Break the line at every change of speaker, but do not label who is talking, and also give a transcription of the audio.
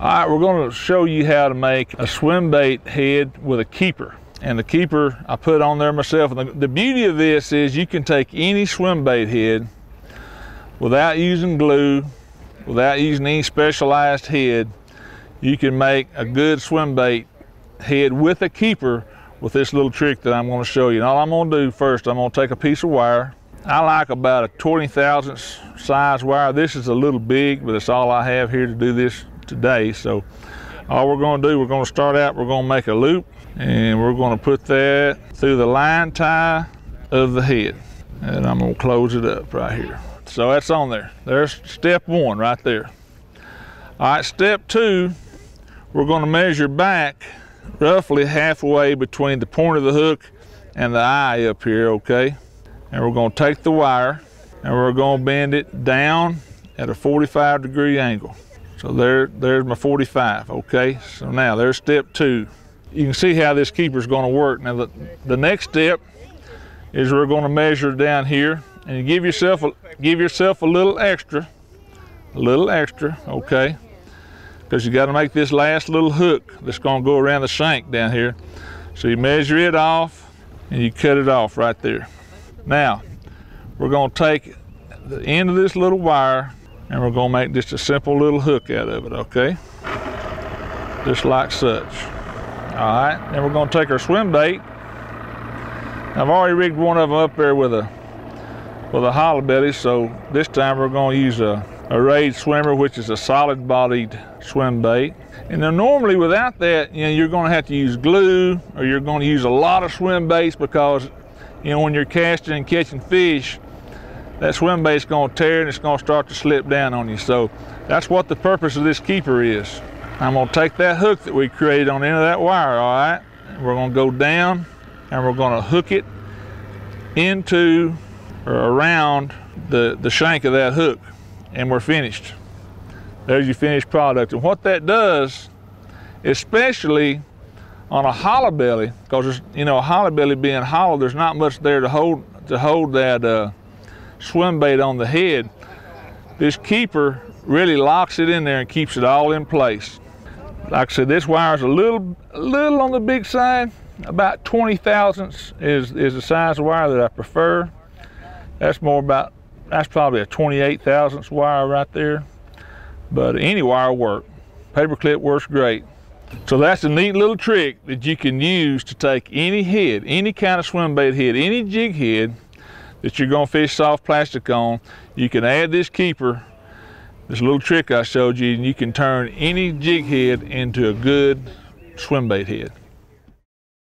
All right, we're going to show you how to make a swim bait head with a keeper. And the keeper I put on there myself. And the beauty of this is you can take any swim bait head without using glue, without using any specialized head. You can make a good swim bait head with a keeper with this little trick that I'm going to show you. And all I'm going to do first, I'm going to take a piece of wire. I like about a 20 thousandths size wire. This is a little big, but it's all I have here to do this today. So all we're going to do, we're going to start out, we're going to make a loop, and we're going to put that through the line tie of the head. And I'm going to close it up right here. So that's on there. There's step one right there. All right, step two, we're going to measure back roughly halfway between the point of the hook and the eye up here, okay? And we're going to take the wire and we're going to bend it down at a 45-degree angle. So there's my 45, okay? So now there's step two. You can see how this keeper is going to work. Now the next step is we're going to measure down here, and you give yourself a little extra, okay? Because you got to make this last little hook that's going to go around the shank down here. So you measure it off and you cut it off right there. Now we're going to take the end of this little wire and we're going to make just a simple little hook out of it, okay? Just like such. All right, then we're going to take our swim bait. I've already rigged one of them up there with a hollow belly, so this time we're going to use a Raid swimmer, which is a solid-bodied swim bait. And then normally without that, you know, you're going to have to use glue, or you're going to use a lot of swim baits, because you know when you're casting and catching fish, that swim bait's going to tear and it's going to start to slip down on you. So that's what the purpose of this keeper is. I'm going to take that hook that we created on the end of that wire, all right? And we're going to go down and we're going to hook it into or around the shank of that hook, and we're finished. There's your finished product. And what that does, especially on a hollow belly, because you know, a hollow belly being hollow, there's not much there to hold that swim bait on the head. This keeper really locks it in there and keeps it all in place. Like I said, this wire is a little on the big side. About 20 thousandths is the size of wire that I prefer. That's probably a 28 thousandths wire right there. But any wire will work. Paper clip works great. So that's a neat little trick that you can use to take any head, any kind of swim bait head, any jig head that you're going to fish soft plastic on. You can add this keeper, this little trick I showed you, and you can turn any jig head into a good swim bait head.